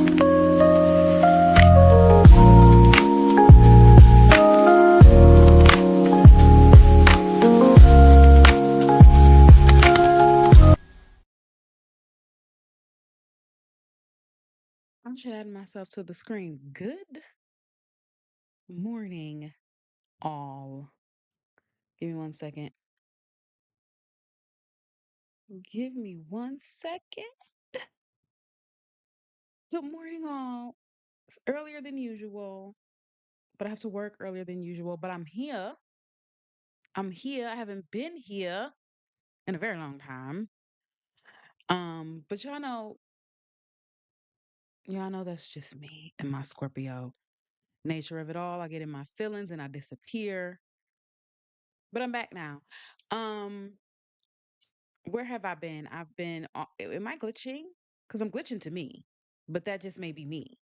I should add myself to the screen. Good morning, all. Give me 1 second. Give me 1 second. Good morning, all. It's earlier than usual, but I have to work earlier than usual. But I'm here. I'm here. I haven't been here in a very long time. But y'all know that's just me and my Scorpio nature of it all. I get in my feelings and I disappear. But I'm back now. Um, where have I been? I've been. Am I glitching? Because I'm glitching to me, but that just may be me.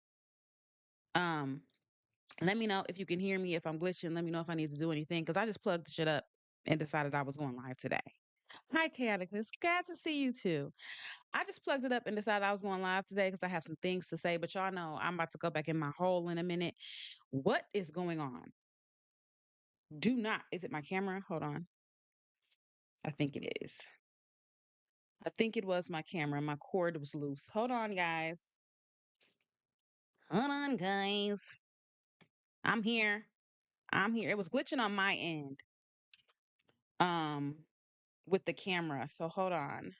Um, Let me know if you can hear me. If I'm glitching, let me know if I need to do anything. Because I just plugged the shit up and decided I was going live today. Hi, Chaoticness. Glad to see you too. I just plugged it up and decided I was going live today because I have some things to say. But y'all know I'm about to go back in my hole in a minute. What is going on? Do not. Is it my camera? Hold on. I think it is. I think it was my camera. My cord was loose. Hold on, guys. Hold on, guys. I'm here. I'm here. It was glitching on my end. Um, with the camera. So hold on.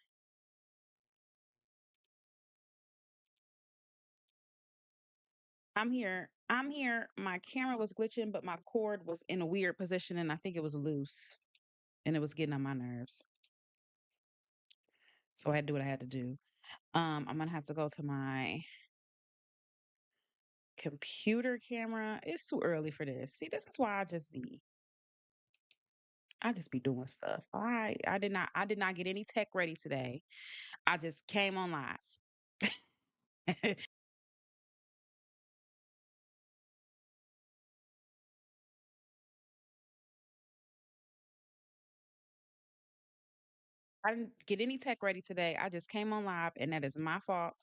I'm here. I'm here. My camera was glitching, but my cord was in a weird position and I think it was loose and it was getting on my nerves. So I had to do what I had to do. I'm gonna have to go to my computer camera. It's too early for this. See, this is why I just be doing stuff. I did not get any tech ready today. I just came on live. I didn't get any tech ready today. I just came on live and that is my fault.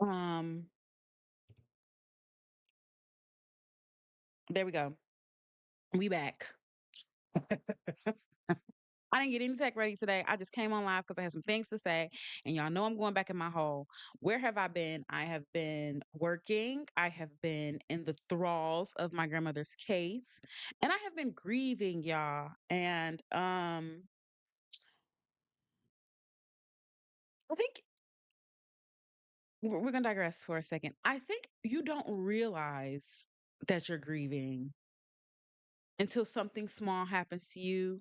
Um, there we go. We back. I didn't get any tech ready today. I just came on live because I had some things to say. And y'all know I'm going back in my hole. Where have I been? I have been working. I have been in the thralls of my grandmother's case. And I have been grieving, y'all. And I think we're gonna digress for a second. I think you don't realize that you're grieving until something small happens to you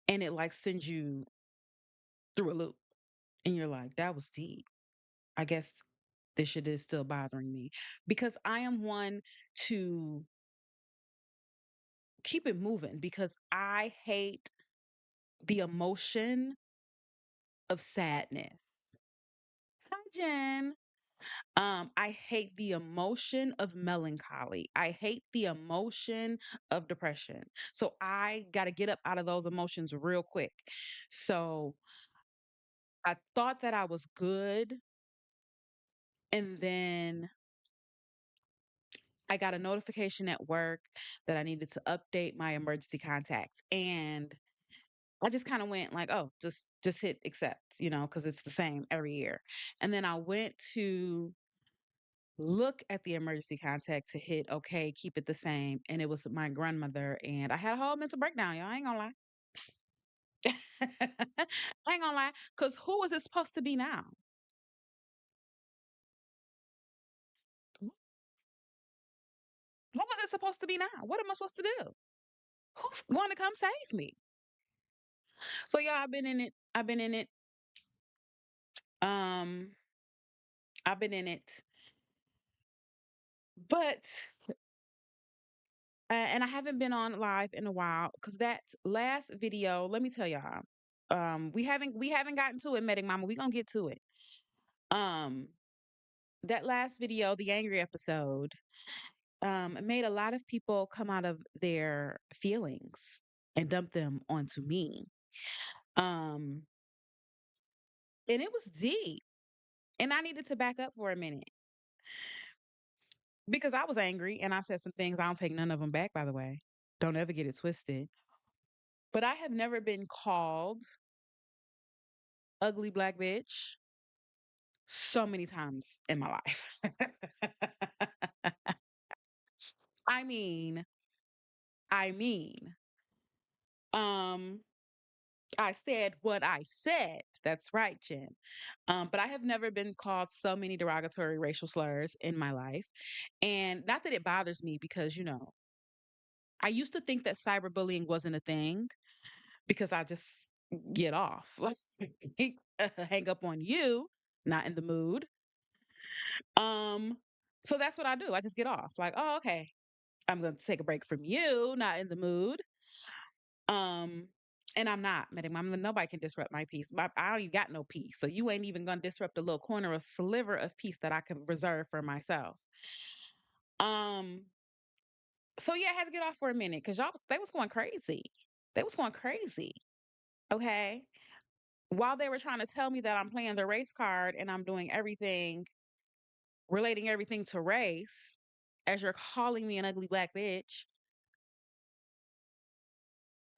and it like sends you through a loop. And you're like, that was deep. I guess this shit is still bothering me because I am one to keep it moving because I hate the emotion of sadness. Hi, Jen. I hate the emotion of melancholy. I hate the emotion of depression. So I got to get up out of those emotions real quick. So I thought that I was good. And then I got a notification at work that I needed to update my emergency contacts. And I just kind of went like, oh, just hit accept, because it's the same every year. And then I went to look at the emergency contact to hit okay, keep it the same. And it was my grandmother. And I had a whole mental breakdown, y'all. I ain't gonna lie. I ain't gonna lie. Cause who was it supposed to be now? Who was it supposed to be now? What am I supposed to do? Who's going to come save me? So yeah, I've been in it. I've been in it. Um, I've been in it. But and I haven't been on live in a while because that last video, let me tell y'all, we haven't gotten to it, Medic Mama. We gonna get to it. Um, that last video, the angry episode, made a lot of people come out of their feelings and dump them onto me. Um, and it was deep. And I needed to back up for a minute because I was angry and I said some things. I don't take none of them back, by the way. Don't ever get it twisted. But I have never been called ugly black bitch so many times in my life. I mean, I mean, um, I said what I said. That's right, Jen. But I have never been called so many derogatory racial slurs in my life. And not that it bothers me because, I used to think that cyberbullying wasn't a thing because I just get off. Let's hang up on you, not in the mood. Um, so that's what I do. I just get off. Like, oh, okay. I'm gonna take a break from you, not in the mood. Um, and I'm not, madam. Nobody can disrupt my peace. I don't even got no peace. So you ain't even gonna disrupt a little corner, a sliver of peace that I can reserve for myself. Um, so yeah, I had to get off for a minute because they was going crazy. They was going crazy. Okay. While they were trying to tell me that I'm playing the race card and I'm doing everything, relating everything to race, as you're calling me an ugly black bitch,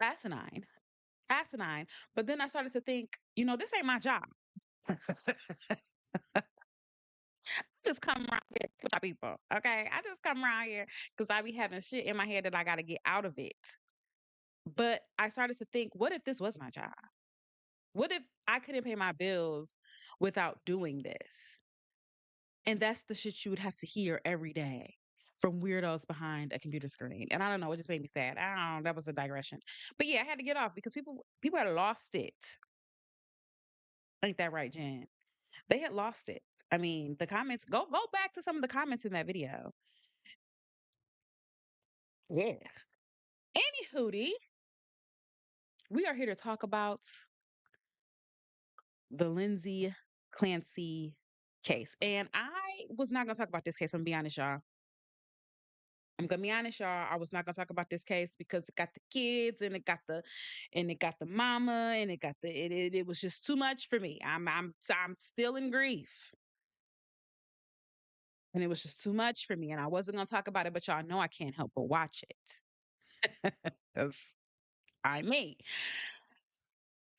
asinine, asinine. But then I started to think, this ain't my job. Just come around here with my people, okay? I just come around here because I be having shit in my head that I got to get out of it. But I started to think, what if this was my job? What if I couldn't pay my bills without doing this? And that's the shit you would have to hear every day from weirdos behind a computer screen. And I don't know, it just made me sad. I don't know, that was a digression. But yeah, I had to get off because people had lost it. Ain't that right, Jen? They had lost it. I mean, the comments, go back to some of the comments in that video. Yeah. Any hootie, we are here to talk about the Lindsay Clancy case. And I was not gonna talk about this case, I'm gonna be honest, y'all. I'm gonna be honest, y'all. I was not gonna talk about this case because it got the kids and it got the mama and it got it was just too much for me. I'm still in grief. And it was just too much for me. And I wasn't gonna talk about it, but y'all know I can't help but watch it. 'Cause I'm me.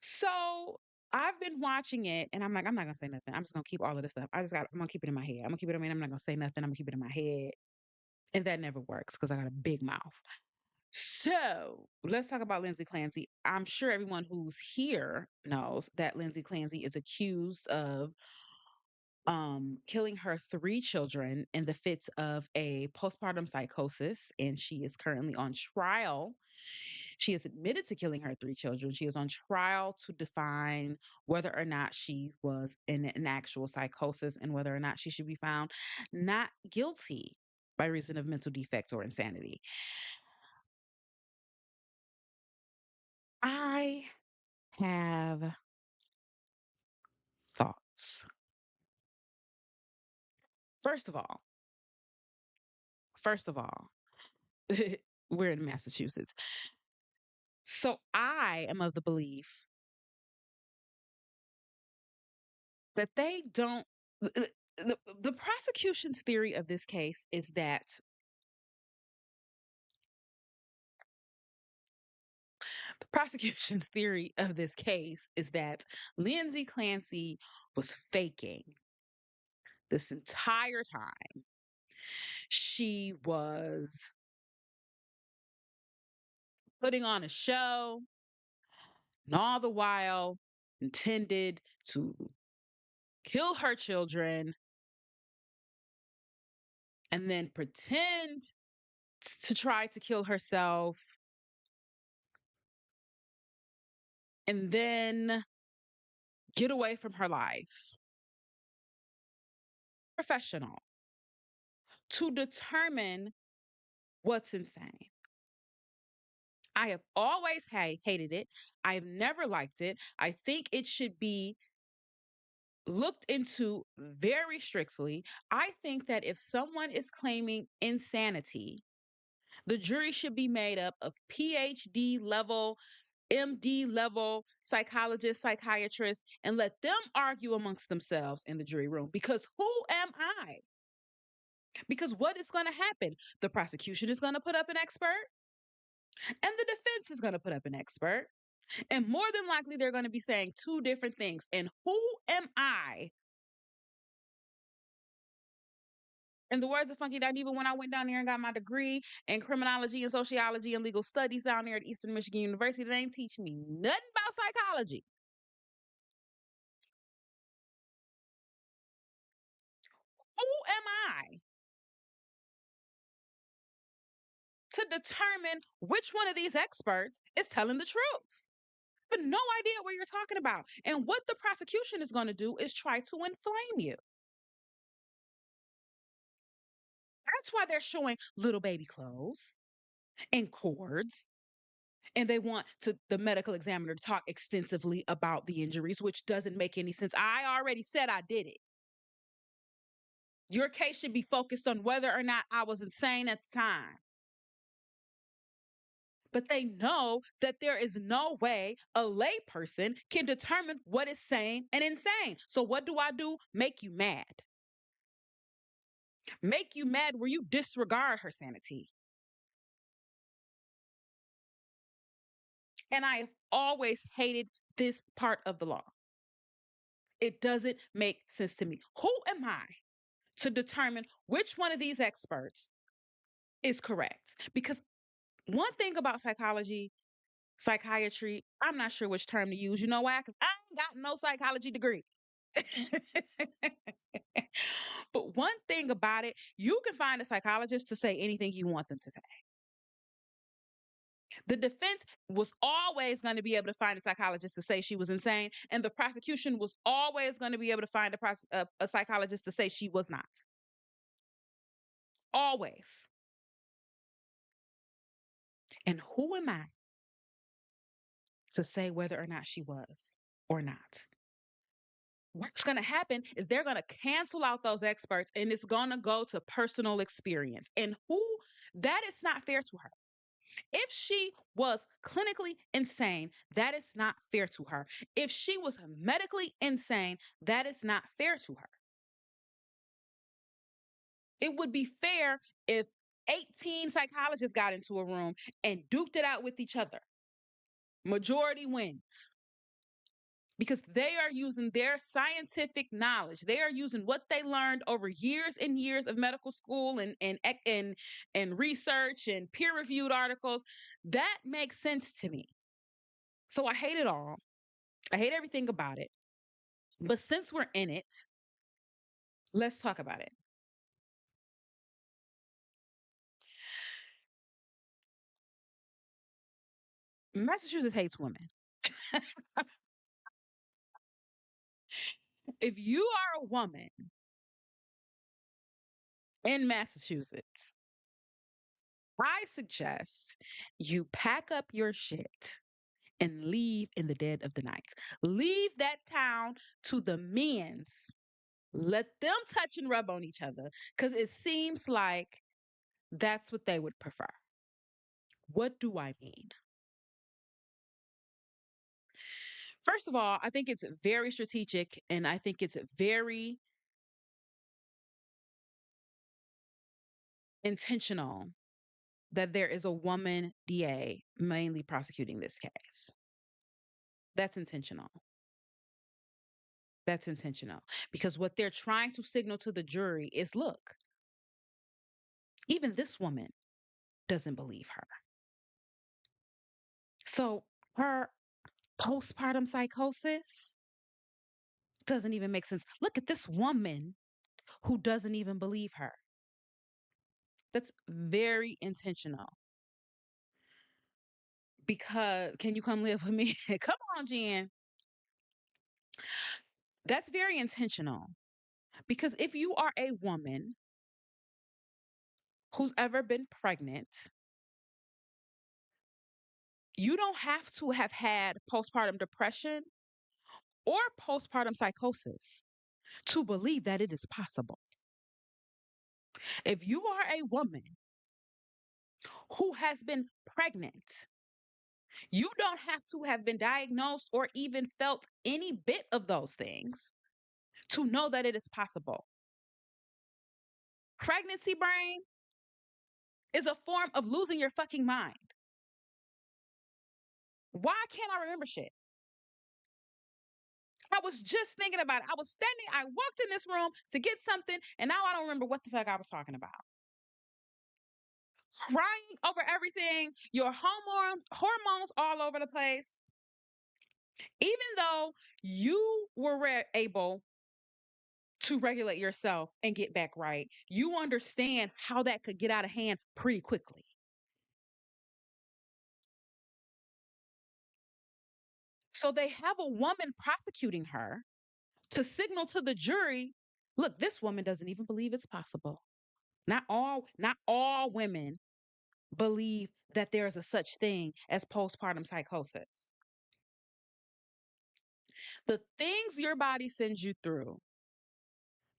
So I've been watching it and I'm like, I'm not gonna say nothing. I'm just gonna keep all of this stuff. I'm gonna keep it in my head. I'm gonna keep it in my head. I'm not gonna say nothing. I'm gonna keep it in my head. And that never works because I got a big mouth. So let's talk about Lindsay Clancy. I'm sure everyone who's here knows that Lindsay Clancy is accused of killing her three children in the fits of a postpartum psychosis, and she is currently on trial. She has admitted to killing her three children. She is on trial to define whether or not she was in an actual psychosis and whether or not she should be found not guilty by reason of mental defects or insanity. I have thoughts. First of all, first of all, we're in Massachusetts. So I am of the belief that they don't the prosecution's theory of this case is that the prosecution's theory of this case is that Lindsay Clancy was faking this entire time. She was putting on a show and all the while intended to kill her children and then pretend to try to kill herself and then get away from her life. Professional to determine what's insane. I have always hated it. I've never liked it. I think it should be looked into very strictly. I think that if someone is claiming insanity, the jury should be made up of PhD level MD level psychologists, psychiatrists, and let them argue amongst themselves in the jury room. Because who am I? Because what is going to happen? The prosecution is going to put up an expert, and the defense is going to put up an expert. And more than likely, they're going to be saying two different things. And who am I? In the words of Funky Dad, even when I went down there and got my degree in criminology and sociology and legal studies down there at Eastern Michigan University, they ain't teach me nothing about psychology. Who am I to determine which one of these experts is telling the truth? But no idea what you're talking about. And what the prosecution is going to do is try to inflame you. That's why they're showing little baby clothes and cords. And they want the medical examiner to talk extensively about the injuries, which doesn't make any sense. I already said I did it. Your case should be focused on whether or not I was insane at the time. But they know that there is no way a layperson can determine what is sane and insane. So what do? Make you mad. Make you mad where you disregard her sanity. And I have always hated this part of the law. It doesn't make sense to me. Who am I to determine which one of these experts is correct? Because one thing about psychology, psychiatry, I'm not sure which term to use. You know why? Because I ain't got no psychology degree. But one thing about it, you can find a psychologist to say anything you want them to say. The defense was always going to be able to find a psychologist to say she was insane, and the prosecution was always going to be able to find a psychologist to say she was not. Always. And who am I to say whether or not she was or not? What's going to happen is they're going to cancel out those experts and it's going to go to personal experience. And that is not fair to her. If she was clinically insane, that is not fair to her. If she was medically insane, that is not fair to her. It would be fair if 18 psychologists got into a room and duked it out with each other. Majority wins. Because they are using their scientific knowledge. They are using what they learned over years and years of medical school and research and peer-reviewed articles. That makes sense to me. So I hate it all. I hate everything about it. But since we're in it, let's talk about it. Massachusetts hates women. If you are a woman in Massachusetts, I suggest you pack up your shit and leave in the dead of the night. Leave that town to the men's. Let them touch and rub on each other because it seems like that's what they would prefer. What do I mean? First of all, I think it's very strategic and I think it's very intentional that there is a woman DA mainly prosecuting this case. That's intentional. That's intentional because what they're trying to signal to the jury is look, even this woman doesn't believe her. So her postpartum psychosis doesn't even make sense. Look at this woman who doesn't even believe her. That's very intentional. Because can you come live with me? Come on, Jen. That's very intentional. Because if you are a woman who's ever been pregnant, you don't have to have had postpartum depression or postpartum psychosis to believe that it is possible. If you are a woman who has been pregnant You don't have to have been diagnosed or even felt any bit of those things to know that it is possible. Pregnancy brain is a form of losing your fucking mind. Why can't I remember shit? I was just thinking about it. I walked in this room to get something, and now I don't remember what the fuck I was talking about. Crying over everything, your hormones all over the place. Even though you were able to regulate yourself and get back right, you understand how that could get out of hand pretty quickly. So they have a woman prosecuting her to signal to the jury, look, this woman doesn't even believe it's possible. Not all women believe that there is a such thing as postpartum psychosis. The things your body sends you through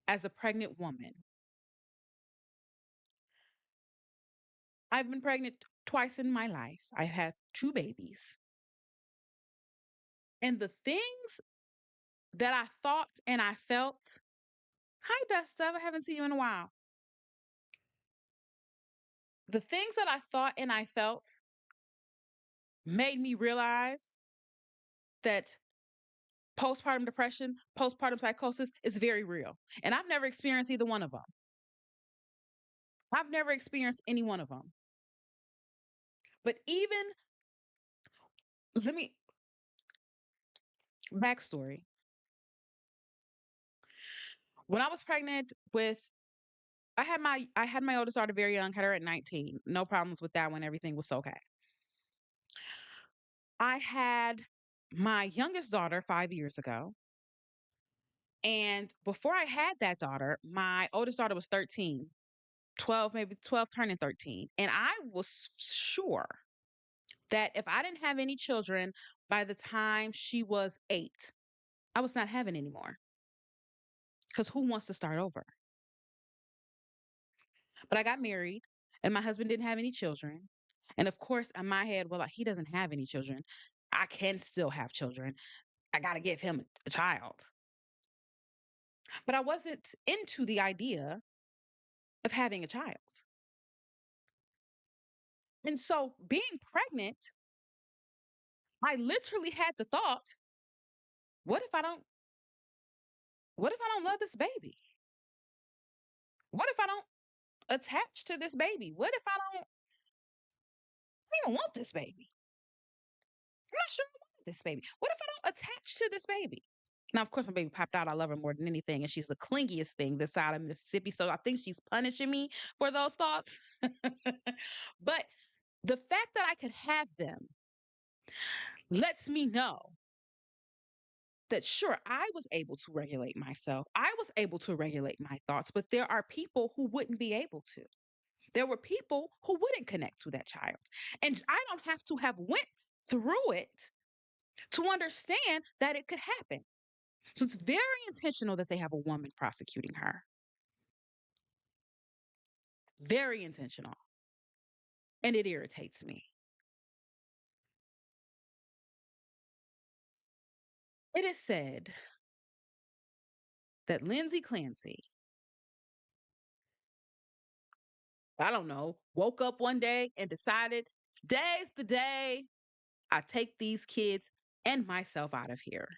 as a pregnant woman. I've been pregnant twice in my life. I have two babies. And the things that I thought and I felt, hi Dust, I haven't seen you in a while. The things that I thought and I felt made me realize that postpartum depression, postpartum psychosis is very real. And I've never experienced either one of them. I've never experienced any one of them. But even, let me, backstory. When I was pregnant with, I had my oldest daughter very young, had her at 19. No problems with that one. Everything was okay. I had my youngest daughter 5 years ago. And before I had that daughter, my oldest daughter was 13, 12, maybe 12, turning 13. And I was sure that if I didn't have any children by the time she was 8, I was not having any more. Because who wants to start over? But I got married and my husband didn't have any children. And of course, in my head, well, he doesn't have any children. I can still have children. I got to give him a child. But I wasn't into the idea of having a child. And so being pregnant, I literally had the thought, what if I don't what if I don't love this baby? What if I don't attach to this baby? What if I don't even want this baby? I'm not sure I want this baby. What if I don't attach to this baby? Now, of course, my baby popped out. I love her more than anything, and she's the clingiest thing this side of Mississippi. So I think she's punishing me for those thoughts. But the fact that I could have them lets me know that sure, I was able to regulate myself. I was able to regulate my thoughts, but there are people who wouldn't be able to. There were people who wouldn't connect to that child. And I don't have to have went through it to understand that it could happen. So it's very intentional that they have a woman prosecuting her. Very intentional. And it irritates me. It is said that Lindsay Clancy, I don't know, woke up one day and decided today's the day I take these kids and myself out of here.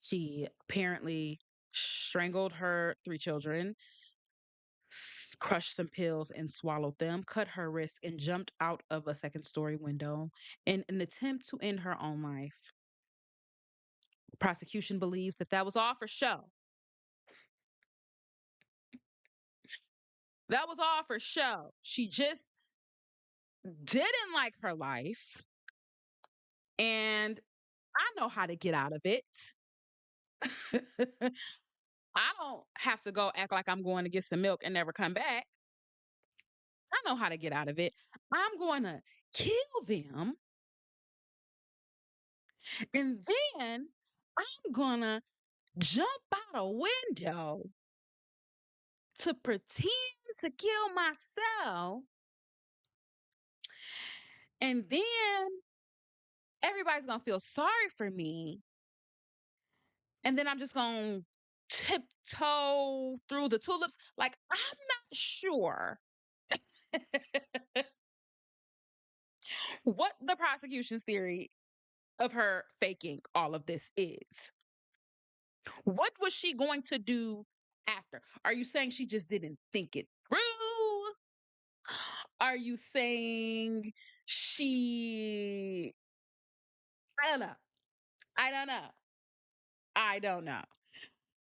She apparently strangled her three children, crushed some pills and swallowed them, cut her wrist, and jumped out of a second story window in an attempt to end her own life. Prosecution believes that that was all for show. That was all for show. She just didn't like her life. And I know how to get out of it. I don't have to go act like I'm going to get some milk and never come back. I know how to get out of it. I'm going to kill them. And then I'm going to jump out a window to pretend to kill myself. And then everybody's going to feel sorry for me. And then I'm just going to tiptoe through the tulips. Like, I'm not sure what the prosecution's theory of her faking all of this is. What was she going to do after? Are you saying she just didn't think it through? Are you saying she, I don't know. I don't know. I don't know.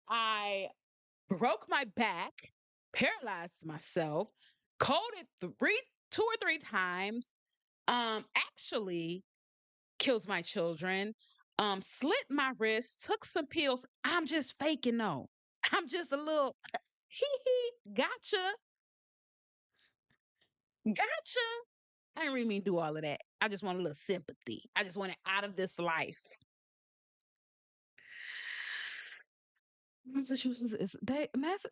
I broke my back, paralyzed myself, coded three, 2 or 3 times, actually kills my children, slit my wrist, took some pills. I'm just faking though. I'm just a little hee hee, gotcha. I didn't really mean to do all of that. I just want a little sympathy. I just want it out of this life. Massachusetts is they Mass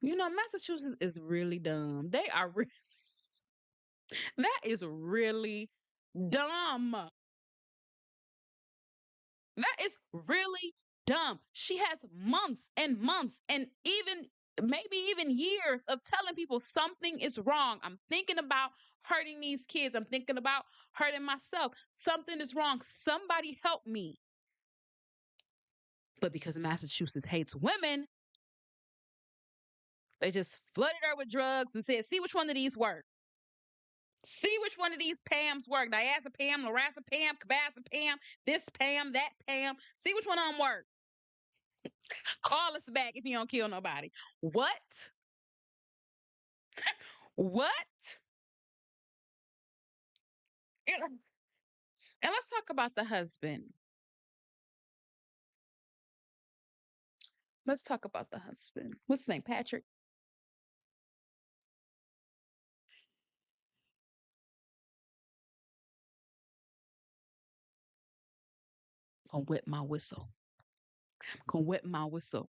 you know Massachusetts is really dumb. They are that is really dumb. That is really dumb. She has months and months and even maybe even years of telling people something is wrong. I'm thinking about hurting these kids. I'm thinking about hurting myself. Something is wrong. Somebody help me. But because Massachusetts hates women, they just flooded her with drugs and said, see which one of these work. See which one of these Pams work. Diazepam, lorazepam, carbazepam, this Pam, that Pam. See which one of them work. Call us back if you don't kill nobody. What? What? And let's talk about the husband. Let's talk about the husband. What's his name? Patrick. Gonna wet my whistle. Gonna wet my whistle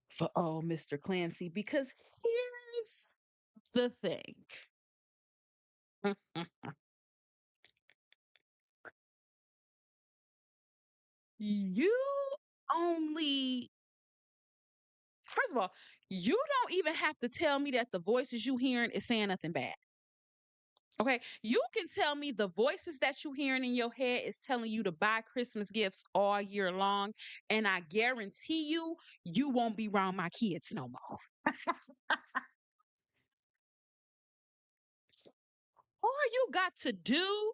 for Mr. Clancy because here's the thing. You only first of all, you don't even have to tell me that the voices you hearing is saying nothing bad. Okay, you can tell me the voices that you hearing in your head is telling you to buy Christmas gifts all year long, and I guarantee you, you won't be around my kids no more. All you got to do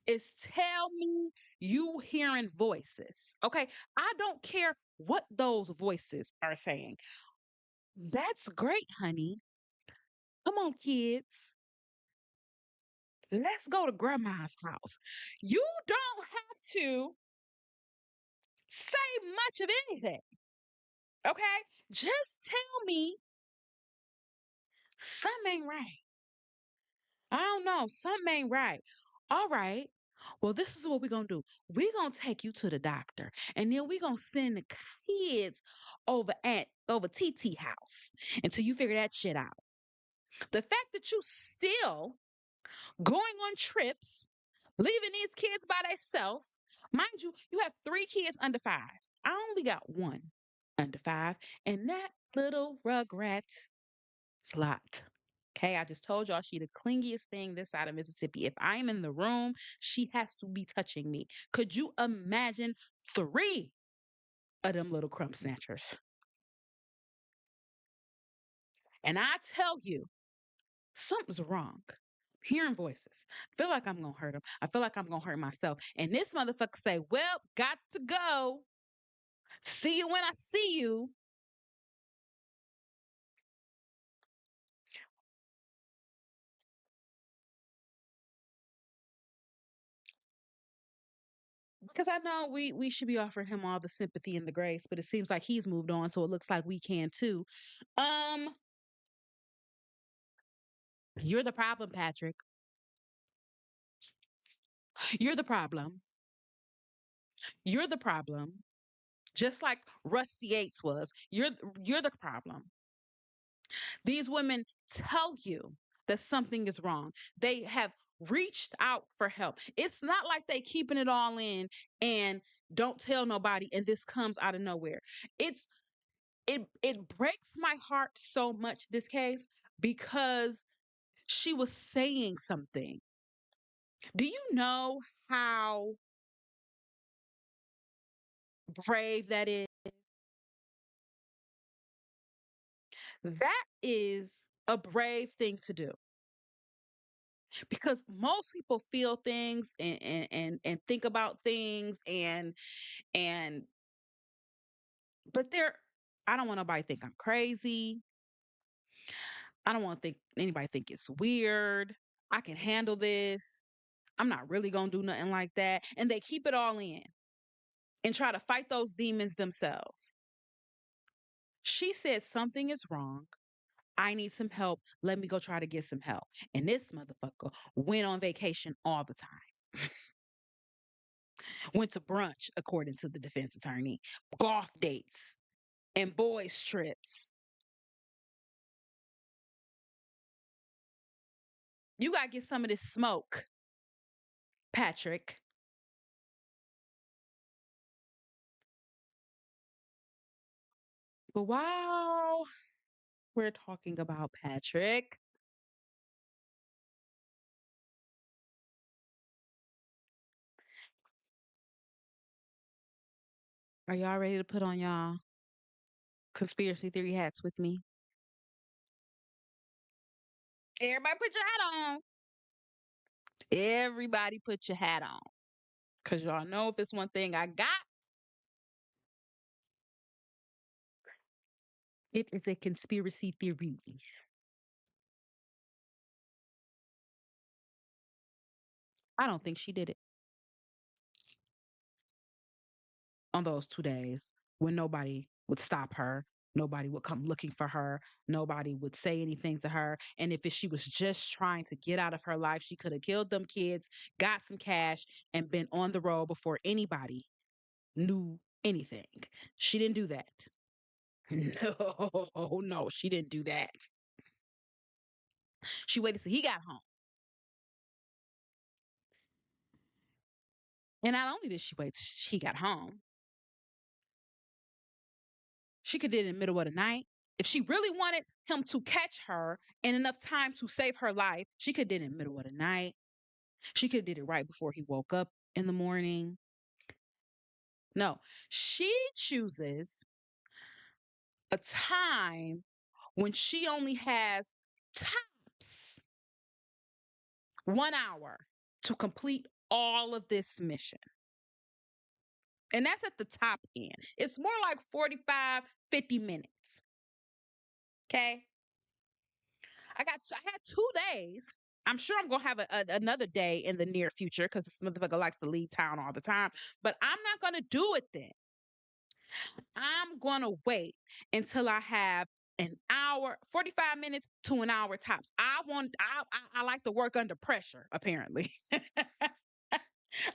is tell me you hearing voices. Okay, I don't care what those voices are saying. That's great, honey. Come on, kids. Let's go to grandma's house. You don't have to say much of anything. Okay? Just tell me something ain't right. I don't know. Something ain't right. All right. Well, this is what we're going to do. We're going to take you to the doctor and then we're going to send the kids over TT house until you figure that shit out. The fact that you still going on trips, leaving these kids by themselves, mind you, you have 3 kids under 5. I only got one under 5, and that little rugrat is locked. Okay, I just told y'all she the clingiest thing this side of Mississippi. If I'm in the room, she has to be touching me. Could you imagine 3 of them little crumb snatchers? And I tell you, something's wrong. Hearing voices. Feel like I'm gonna hurt him. I feel like I'm gonna hurt myself. And this motherfucker say, well, got to go. See you when I see you. Because I know we should be offering him all the sympathy and the grace, but it seems like he's moved on, so it looks like we can too. Um, you're the problem, Patrick. You're the problem. You're the problem. Just like Rusty Yates was. You're the problem. These women tell you that something is wrong. They have reached out for help. It's not like they keeping it all in and don't tell nobody and this comes out of nowhere. It's it breaks my heart so much this case because she was saying something. Do you know how brave that is? That is a brave thing to do because most people feel things and think about things and but they're I don't want nobody to think I'm crazy. I don't want to think anybody think it's weird. I can handle this. I'm not really gonna do nothing like that. And they keep it all in and try to fight those demons themselves. She said something is wrong. I need some help. Let me go try to get some help. And this motherfucker went on vacation all the time. Went to brunch, according to the defense attorney, golf dates, and boys' trips. You got to get some of this smoke, Patrick. But while we're talking about Patrick, are y'all ready to put on y'all conspiracy theory hats with me? Everybody put your hat on. Everybody put your hat on. Because y'all know if it's one thing I got, it is a conspiracy theory. I don't think she did it on those 2 days when nobody would stop her. Nobody would come looking for her. Nobody would say anything to her. And if she was just trying to get out of her life, she could have killed them kids, got some cash, and been on the road before anybody knew anything. She didn't do that. No, no, she didn't do that. She waited till he got home. And not only did she wait till he got home, she could do it in the middle of the night. If she really wanted him to catch her in enough time to save her life, she could do it in the middle of the night. She could have did it right before he woke up in the morning. No, she chooses a time when she only has tops 1 hour to complete all of this mission. And that's at the top end. It's more like 45, 50 minutes. Okay. I had 2 days. I'm sure I'm gonna have another day in the near future because this motherfucker likes to leave town all the time. But I'm not gonna do it then. I'm gonna wait until I have an hour, 45 minutes to an hour tops. I like to work under pressure, apparently.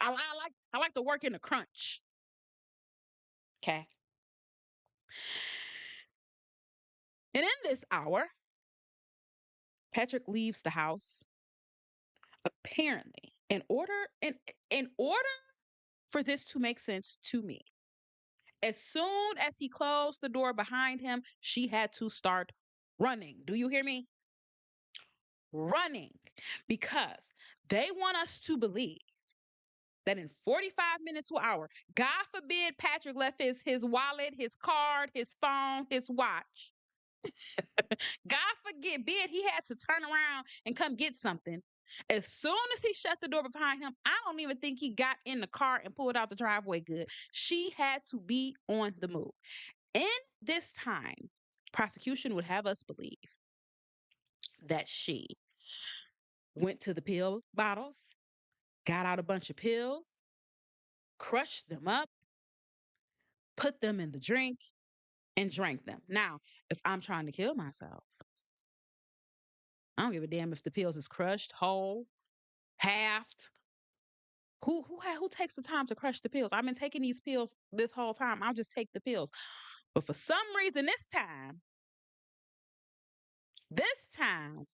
I like to work in a crunch. Okay. And in this hour, Patrick leaves the house. Apparently, in order for this to make sense to me, as soon as he closed the door behind him, she had to start running. Do you hear me? Running. Because they want us to believe that in 45 minutes to an hour, God forbid Patrick left his wallet, his card, his phone, his watch. God forbid he had to turn around and come get something. As soon as he shut the door behind him, I don't even think he got in the car and pulled out the driveway good. She had to be on the move. In this time, prosecution would have us believe that she went to the pill bottles, got out a bunch of pills, crushed them up, put them in the drink, and drank them. Now, if I'm trying to kill myself, I don't give a damn if the pills is crushed, whole, halved. Who takes the time to crush the pills? I've been taking these pills this whole time. I'll just take the pills. But for some reason this time, This time,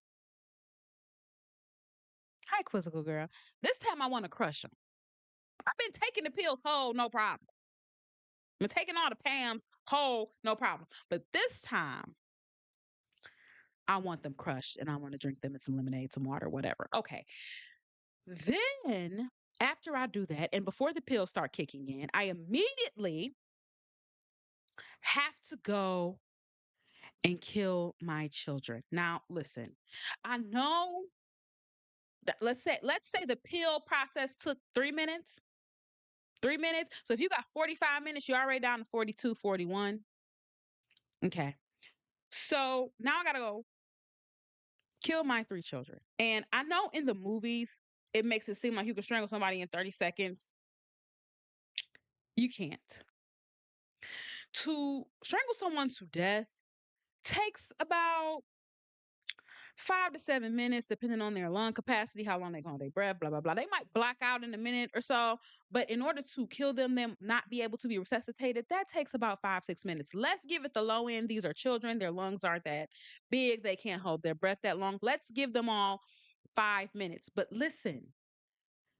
hi, quizzical girl. This time I want to crush them. I've been taking the pills whole, no problem. I'm taking all the Pams whole, no problem. But this time, I want them crushed and I want to drink them in some lemonade, some water, whatever. Okay. Then, after I do that, and before the pills start kicking in, I immediately have to go and kill my children. Now, listen, I know that let's say the pill process took 3 minutes. 3 minutes. So if you got 45 minutes, you're already down to 42, 41. Okay. So now I gotta go kill my three children. And I know in the movies, it makes it seem like you can strangle somebody in 30 seconds. You can't. To strangle someone to death takes about 5 to 7 minutes, depending on their lung capacity, how long they hold their breath, blah, blah, blah. They might black out in a minute or so, but in order to kill them not be able to be resuscitated, that takes about 5, 6 minutes. Let's give it the low end. These are children. Their lungs aren't that big. They can't hold their breath that long. Let's give them all 5 minutes. But listen,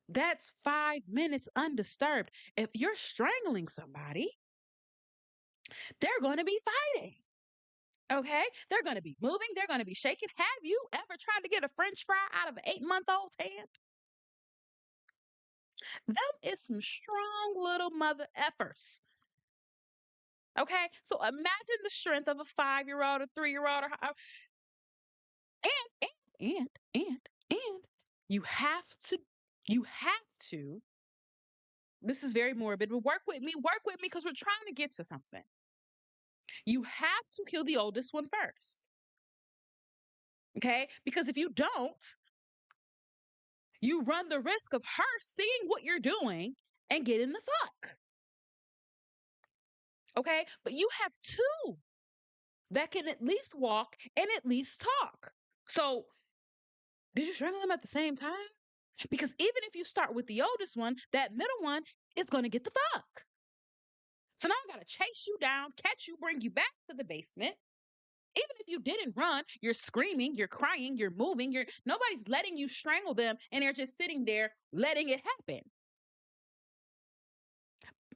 that's 5 minutes undisturbed. If you're strangling somebody, they're going to be fighting. Okay, they're going to be moving, they're going to be shaking. Have you ever tried to get a French fry out of an 8-month-old's hand? Them is some strong little mother effers. Okay, so imagine the strength of a 5-year-old, a 3-year-old, or and you have to, you have to. This is very morbid, but work with me, because we're trying to get to something. You have to kill the oldest one first. Okay, because if you don't, you run the risk of her seeing what you're doing and getting the fuck. Okay. But you have two that can at least walk and at least talk. So, did you strangle them at the same time? Because even if you start with the oldest one, that middle one is going to get the fuck. So now I got to chase you down, catch you, bring you back to the basement. Even if you didn't run, you're screaming, you're crying, you're moving, nobody's letting you strangle them, and they're just sitting there letting it happen.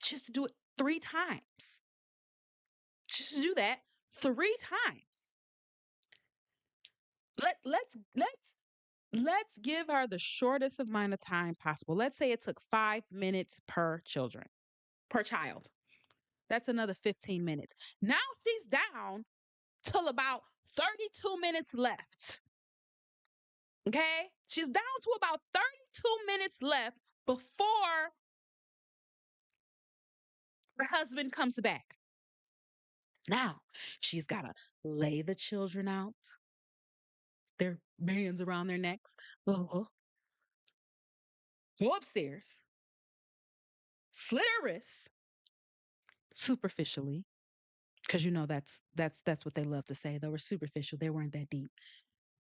Just to do it 3 times. Just to do that 3 times. Let's give her the shortest amount of time possible. Let's say it took 5 minutes per child. That's another 15 minutes. Now she's down till about 32 minutes left. Okay? She's down to about 32 minutes left before her husband comes back. Now, she's got to lay the children out, their bands around their necks. Uh-huh. Go upstairs, slit her wrists superficially, because that's what they love to say. They were superficial. They weren't that deep.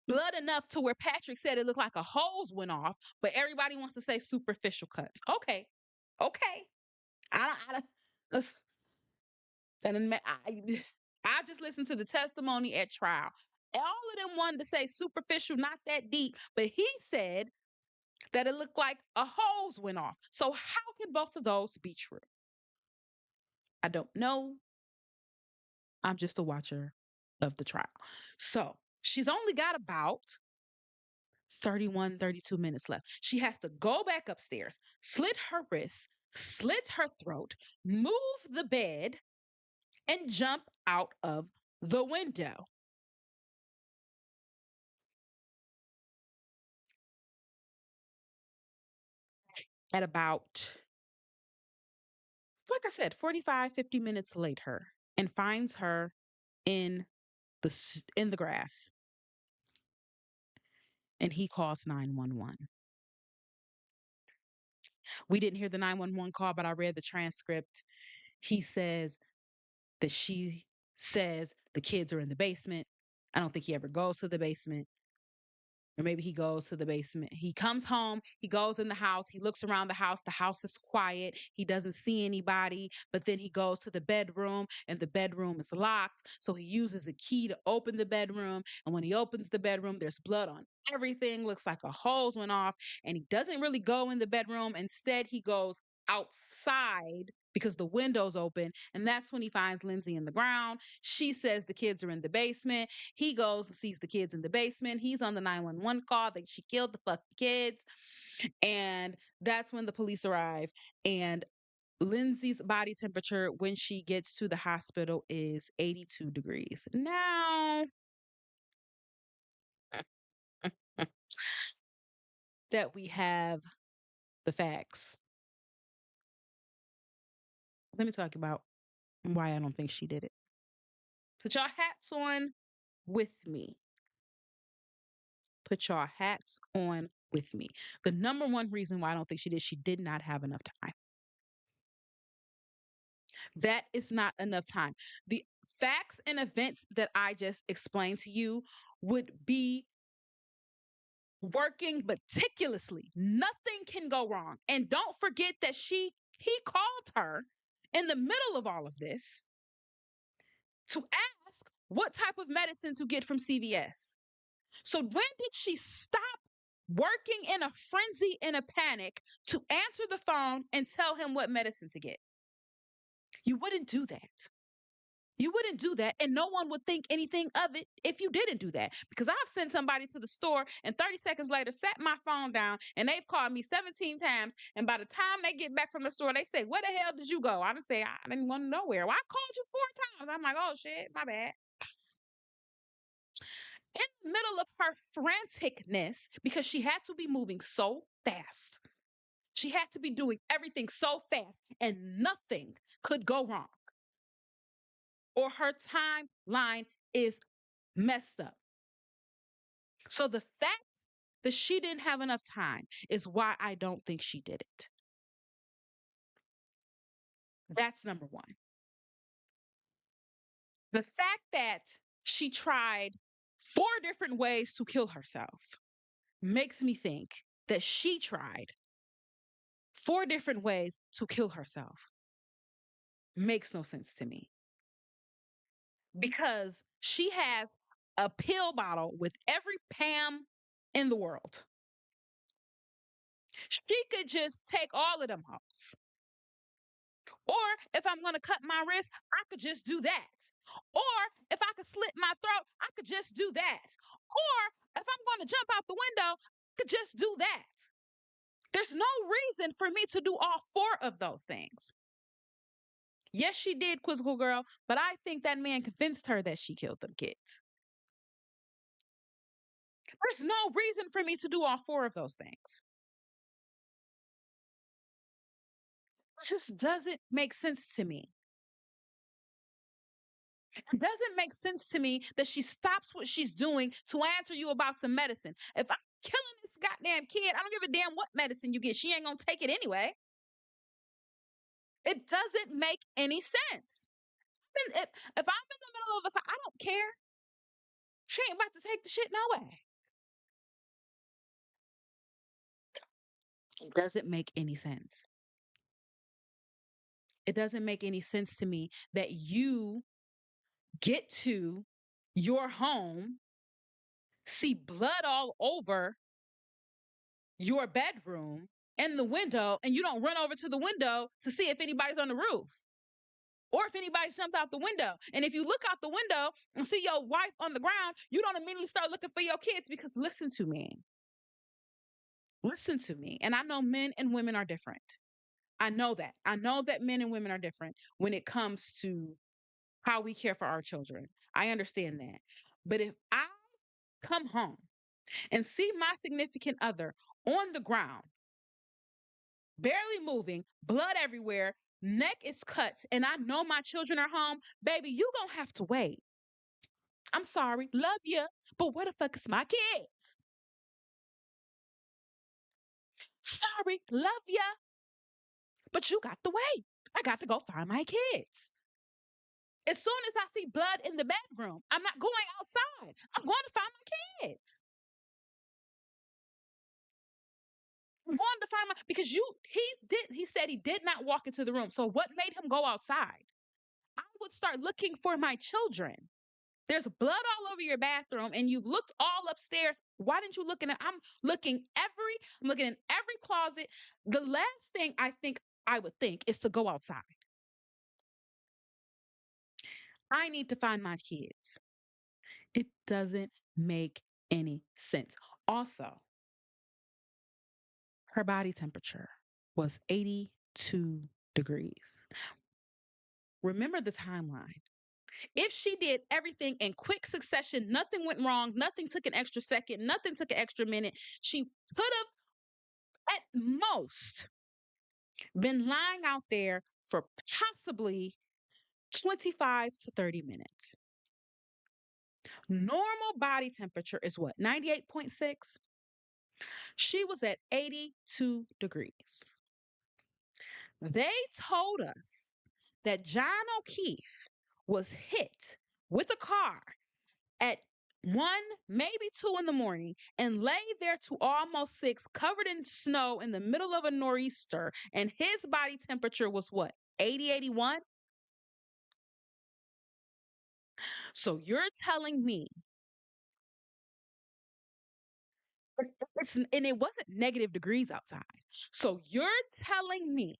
Blood enough to where Patrick said it looked like a hose went off, but everybody wants to say superficial cuts. Okay, okay. I don't. I just listened to the testimony at trial. All of them wanted to say superficial, not that deep, but he said that it looked like a hose went off. So how can both of those be true? I don't know. I'm just a watcher of the trial. So she's only got about 31, 32 minutes left. She has to go back upstairs, slit her wrists, slit her throat, move the bed, and jump out of the window. At about, like I said, 45, 50 minutes later, and finds her in the grass, and he calls 911. We didn't hear the 911 call, but I read the transcript. He says that she says the kids are in the basement. I don't think he ever goes to the basement. Or maybe he goes to the basement. He comes home, he goes in the house, he looks around the house is quiet, he doesn't see anybody, but then he goes to the bedroom and the bedroom is locked. So he uses a key to open the bedroom. And when he opens the bedroom, there's blood on everything, looks like a hose went off. And he doesn't really go in the bedroom. Instead, he goes outside because the window's open. And that's when he finds Lindsay in the ground. She says the kids are in the basement. He goes and sees the kids in the basement. He's on the 911 call that she killed the fucking kids. And that's when the police arrive. And Lindsay's body temperature when she gets to the hospital is 82 degrees. Now that we have the facts, let me talk about why I don't think she did it. Put your hats on with me. Put your hats on with me. The number one reason why I don't think she did not have enough time. That is not enough time. The facts and events that I just explained to you would be working meticulously. Nothing can go wrong. And don't forget that he called her in the middle of all of this to ask what type of medicine to get from CVS. So when did she stop working in a frenzy, in a panic, to answer the phone and tell him what medicine to get? You wouldn't do that. You wouldn't do that, and no one would think anything of it if you didn't do that. Because I've sent somebody to the store and 30 seconds later set my phone down and they've called me 17 times. And by the time they get back from the store, they say, "Where the hell did you go?" I didn't say, "I didn't want to know where." Well, I called you 4 times. I'm like, "Oh shit, my bad." In the middle of her franticness, because she had to be moving so fast, she had to be doing everything so fast, and nothing could go wrong, or her timeline is messed up. So the fact that she didn't have enough time is why I don't think she did it. That's number one. The fact that she tried 4 different ways to kill herself makes me think that she tried 4 different ways to kill herself. Makes no sense to me because she has a pill bottle with every Pam in the world. She could just take all of them hoes. Or if I'm going to cut my wrist, I could just do that. Or if I could slit my throat, I could just do that. Or if I'm going to jump out the window, I could just do that. There's no reason for me to do all 4 of those things. Yes, she did, Quizzical Girl, but I think that man convinced her that she killed them kids. There's no reason for me to do all 4 of those things. It just doesn't make sense to me. It doesn't make sense to me that she stops what she's doing to answer you about some medicine. If I'm killing this goddamn kid, I don't give a damn what medicine you get. She ain't gonna take it anyway. It doesn't make any sense. If I'm in the middle of a fight, I don't care. She ain't about to take the shit no way. It doesn't make any sense. It doesn't make any sense to me that you get to your home, see blood all over your bedroom and the window, and you don't run over to the window to see if anybody's on the roof or if anybody's jumped out the window. And if you look out the window and see your wife on the ground, you don't immediately start looking for your kids because listen to me. Listen to me. And I know men and women are different. I know that. I know that men and women are different when it comes to how we care for our children. I understand that. But if I come home and see my significant other on the ground, barely moving, blood everywhere, neck is cut, and I know my children are home, baby, you gonna have to wait. I'm sorry, love you, but where the fuck is my kids? Sorry, love you, but you got to wait. I got to go find my kids. As soon as I see blood in the bedroom, I'm not going outside. I'm going to find my kids. wanted to find my because he said he did not walk into the room. So what made him go outside? I would start looking for my children. There's blood all over your bathroom and you've looked all upstairs. Why didn't you look in it? I'm looking in every closet. The last thing I would think is to go outside. I need to find my kids. It doesn't make any sense. Also, her body temperature was 82 degrees. Remember the timeline. If she did everything in quick succession, nothing went wrong, nothing took an extra second, nothing took an extra minute, she could have at most been lying out there for possibly 25 to 30 minutes. Normal body temperature is what? 98.6? She was at 82 degrees. They told us that John O'Keefe was hit with a car at 1, maybe 2 in the morning and lay there to almost 6, covered in snow in the middle of a nor'easter. And his body temperature was what? 80, 81? So you're telling me and it wasn't negative degrees outside. So you're telling me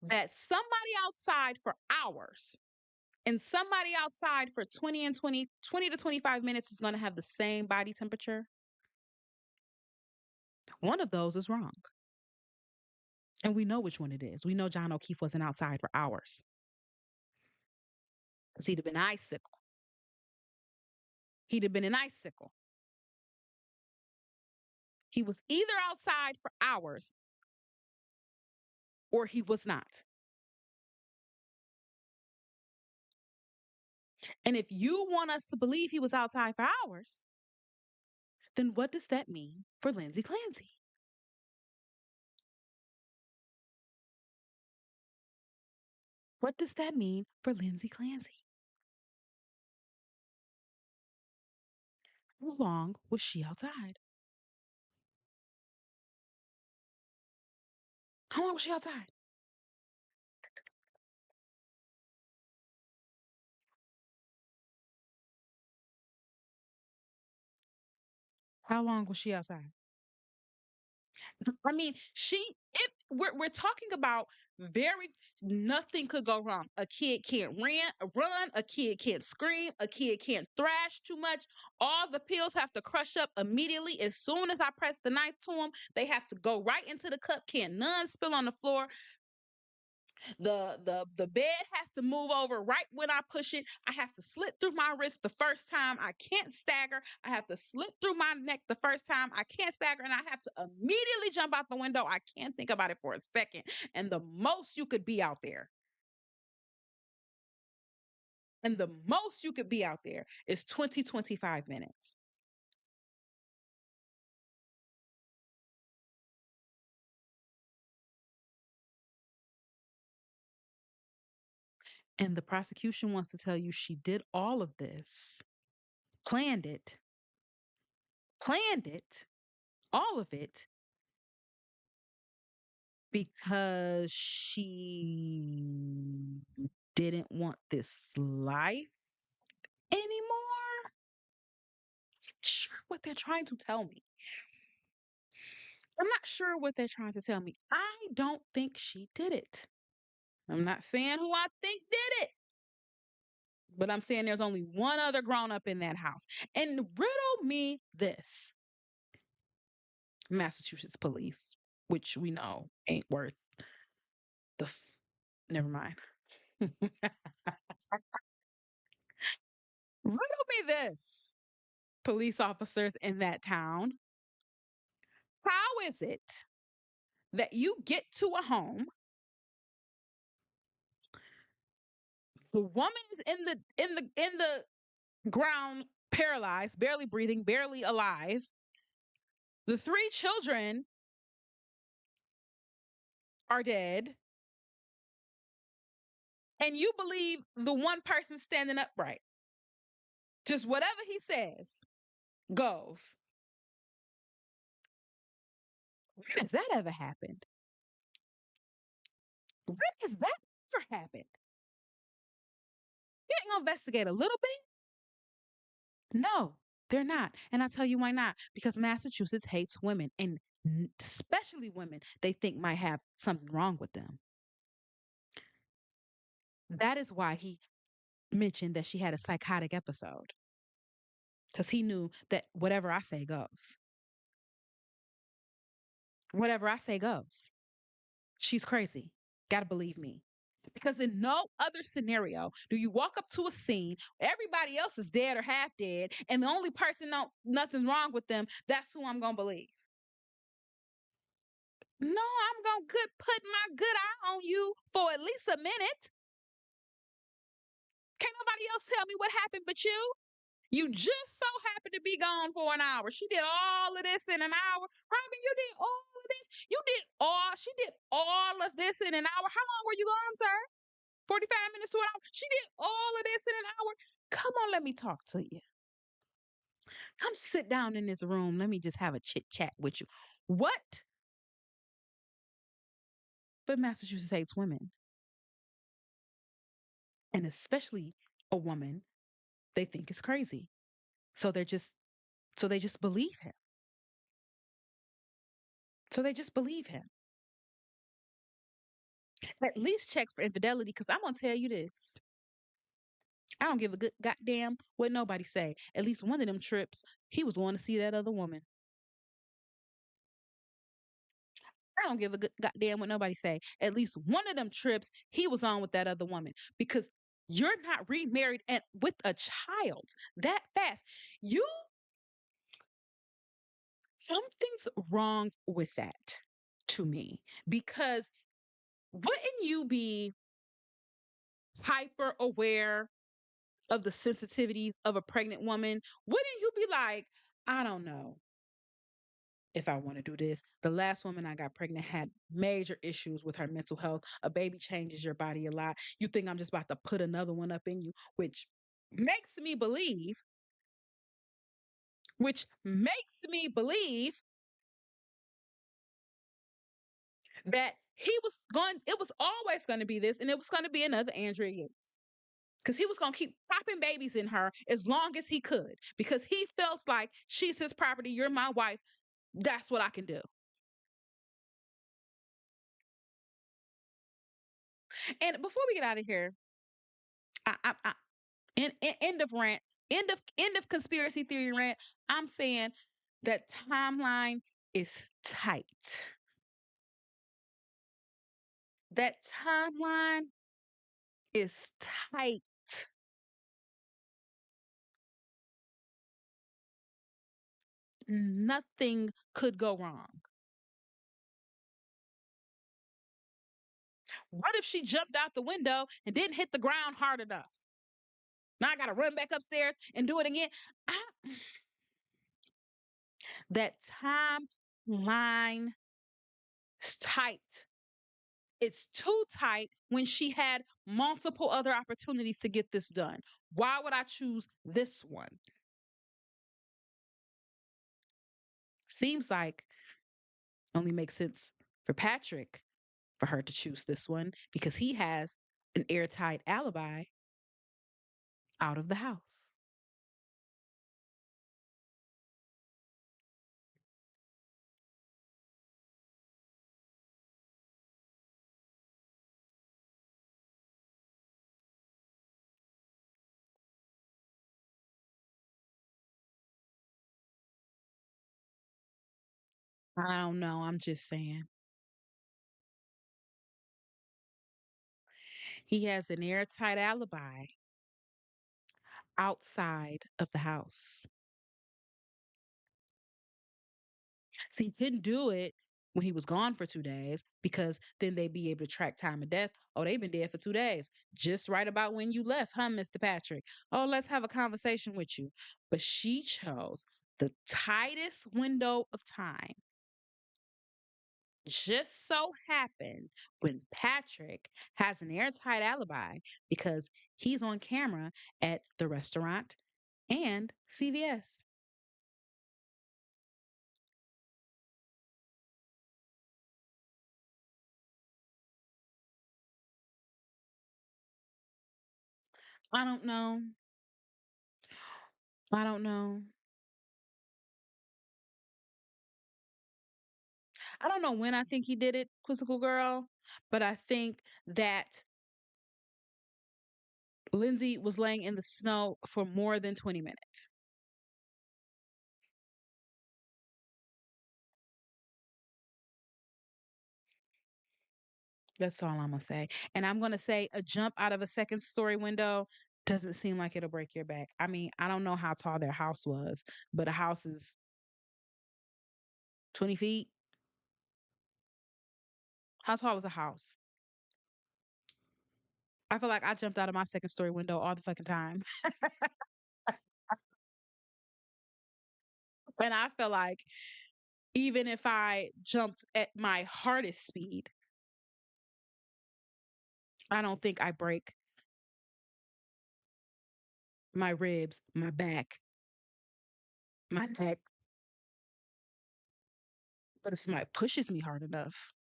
that somebody outside for hours and somebody outside for 20 to 25 minutes is going to have the same body temperature? One of those is wrong. And we know which one it is. We know John O'Keefe wasn't outside for hours. Because he'd have been icicle. He'd have been an icicle. He was either outside for hours or he was not. And if you want us to believe he was outside for hours, then what does that mean for Lindsay Clancy? What does that mean for Lindsay Clancy? How long was she outside? How long was she outside? How long was she outside? I mean, if we're talking about very nothing could go wrong. A kid can't run, a kid can't scream, a kid can't thrash too much. All the pills have to crush up immediately. As soon as I press the knife to them, they have to go right into the cup. Can't none spill on the floor. The bed has to move over right when I push it. I have to slit through my wrist the first time. I can't stagger. I have to slit through my neck the first time. I can't stagger, and I have to immediately jump out the window. I can't think about it for a second. And the most you could be out there, and the most you could be out there is 20, 25 minutes. And the prosecution wants to tell you she did all of this, planned it, planned it, all of it because she didn't want this life anymore. Sure, what they're trying to tell me. I'm not sure what they're trying to tell me. I don't think she did it. I'm not saying who I think did it, but I'm saying there's only one other grown up in that house. And riddle me this: Massachusetts police, which we know ain't worth never mind. Riddle me this, police officers in that town. How is it that you get to a home, the woman is in the ground, paralyzed, barely breathing, barely alive. The 3 children are dead, and you believe the one person standing upright. Just whatever he says goes. When has that ever happened? When has that ever happened? You ain't gonna investigate a little bit? No, they're not. And I'll tell you why not. Because Massachusetts hates women, and especially women they think might have something wrong with them. That is why he mentioned that she had a psychotic episode. Because he knew that whatever I say goes. Whatever I say goes. She's crazy. Gotta believe me. Because in no other scenario do you walk up to a scene, everybody else is dead or half dead, and the only person know nothing's wrong with them, that's who I'm gonna believe. No, I'm gonna put my good eye on you for at least a minute. Can't nobody else tell me what happened but you. You just so happened to be gone for an hour. She did all of this in an hour. Robin, you did all of this. She did all of this in an hour. How long were you gone, sir? 45 minutes to an hour. She did all of this in an hour. Come on, let me talk to you. Come sit down in this room. Let me just have a chit chat with you. What? But Massachusetts hates women, and especially a woman they think is crazy. So they're just so they just believe him. So they just believe him. At least checks for infidelity, because I'm gonna tell you this. I don't give a good goddamn what nobody say. At least one of them trips, he was going to see that other woman. I don't give a good goddamn what nobody say. At least one of them trips, he was on with that other woman, because you're not remarried and with a child that fast. You Something's wrong with that to me, because wouldn't you be hyper aware of the sensitivities of a pregnant woman? Wouldn't you be like, I don't know if I want to do this? The last woman I got pregnant had major issues with her mental health. A baby changes your body a lot. You think I'm just about to put another one up in you, makes me believe, which makes me believe that it was always going to be this, and it was going to be another Andrea Yates. Because he was going to keep popping babies in her as long as he could, because he feels like she's his property. You're my wife. That's what I can do. And before we get out of here, I end of rants, end of conspiracy theory rant. I'm saying that timeline is tight. That timeline is tight. Nothing could go wrong. What if she jumped out the window and didn't hit the ground hard enough? Now I got to run back upstairs and do it again. I, that timeline is tight. It's too tight when she had multiple other opportunities to get this done. Why would I choose this one? Seems like only makes sense for Patrick for her to choose this one, because he has an airtight alibi out of the house. I don't know. I'm just saying. He has an airtight alibi outside of the house. See, he couldn't do it when he was gone for 2 days, because then they'd be able to track time of death. Oh, they've been dead for 2 days. Just right about when you left, huh, Mr. Patrick? Oh, let's have a conversation with you. But she chose the tightest window of time. Just so happened when Patrick has an airtight alibi, because he's on camera at the restaurant and CVS. I don't know. I don't know. I don't know when I think he did it, Quizzical Girl, but I think that Lindsay was laying in the snow for more than 20 minutes. That's all I'm gonna say. And I'm gonna say a jump out of a second story window doesn't seem like it'll break your back. I mean, I don't know how tall their house was, but a house is 20 feet. How tall is a house? I feel like I jumped out of my second story window all the fucking time. And I feel like even if I jumped at my hardest speed, I don't think I break my ribs, my back, my neck. But if somebody pushes me hard enough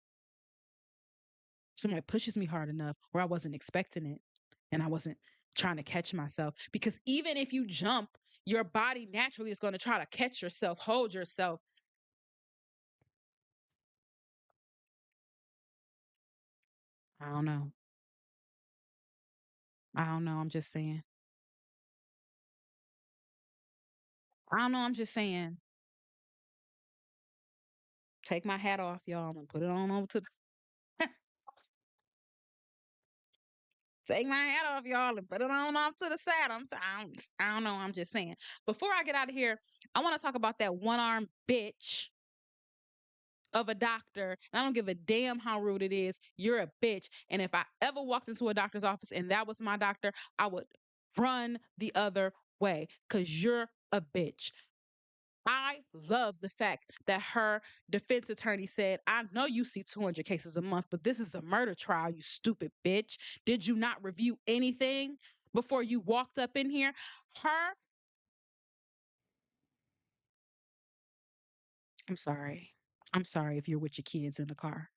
where I wasn't expecting it and I wasn't trying to catch myself. Because even if you jump, your body naturally is going to try to catch yourself, hold yourself. I don't know. I don't know. I'm just saying. I don't know. I'm just saying. Take my hat off, y'all, and put it on over to the take my hat off, y'all, and put it on off to the side. I don't know. I'm just saying. Before I get out of here, I want to talk about that one armed bitch of a doctor. And I don't give a damn how rude it is. You're a bitch. And if I ever walked into a doctor's office and that was my doctor, I would run the other way because you're a bitch. I love the fact that her defense attorney said, I know you see 200 cases a month, but this is a murder trial, you stupid bitch. Did you not review anything before you walked up in here? Her, I'm sorry. I'm sorry if you're with your kids in the car.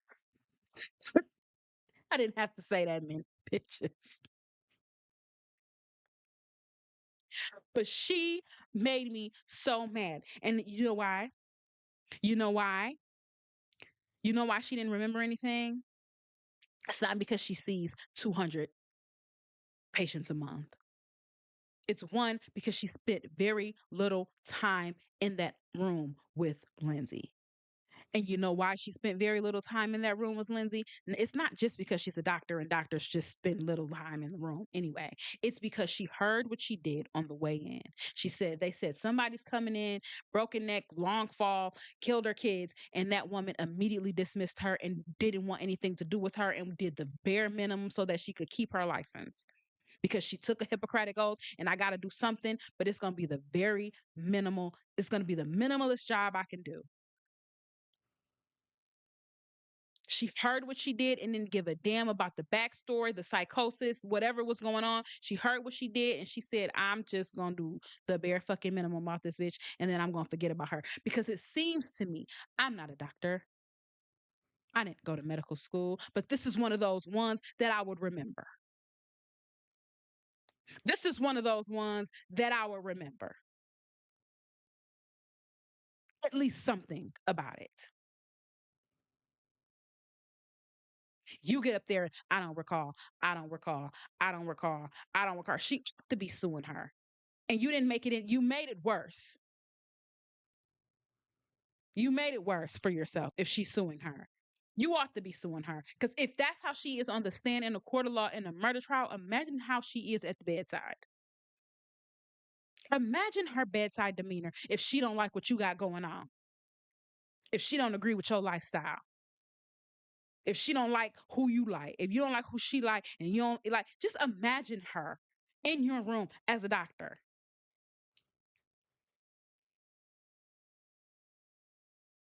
I didn't have to say that, many bitches. But she made me so mad. And you know why? You know why? You know why she didn't remember anything? It's not because she sees 200 patients a month. It's one because she spent very little time in that room with Lindsay. And you know why she spent very little time in that room with Lindsay? It's not just because she's a doctor and doctors just spend little time in the room anyway. It's because she heard what she did on the way in. They said somebody's coming in, broken neck, long fall, killed her kids. And that woman immediately dismissed her and didn't want anything to do with her and did the bare minimum so that she could keep her license because she took a Hippocratic oath and I got to do something, but it's going to be the very minimal, it's going to be the minimalist job I can do. She heard what she did and didn't give a damn about the backstory, the psychosis, whatever was going on. She heard what she did and she said, I'm just going to do the bare fucking minimum about this bitch and then I'm going to forget about her. Because it seems to me, I'm not a doctor. I didn't go to medical school, but this is one of those ones that I would remember. This is one of those ones that I will remember. At least something about it. You get up there, I don't recall, I don't recall, I don't recall, I don't recall. She ought to be suing her. And you didn't make it in, you made it worse. You made it worse for yourself if she's suing her. You ought to be suing her. Because if that's how she is on the stand in a court of law in a murder trial, imagine how she is at the bedside. Imagine her bedside demeanor if she don't like what you got going on. If she don't agree with your lifestyle. If she don't like who you like, if you don't like who she like, and you don't like, just imagine her in your room as a doctor.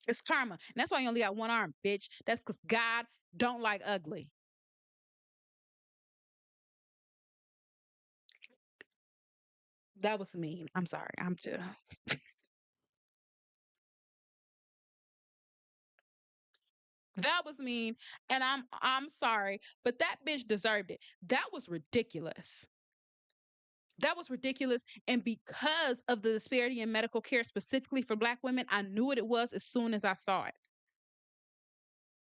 It's karma. And that's why you only got one arm, bitch. That's because God don't like ugly. That was mean. I'm sorry. I'm just that was mean. And I'm sorry. But that bitch deserved it. That was ridiculous. That was ridiculous. And because of the disparity in medical care, specifically for Black women, I knew what it was as soon as I saw it.